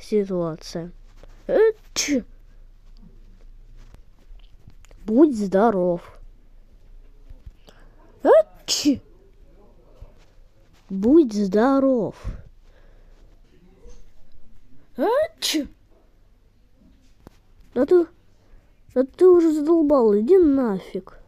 ситуация. Будь здоров. Будь здоров. Да ты уже задолбал, иди нафиг.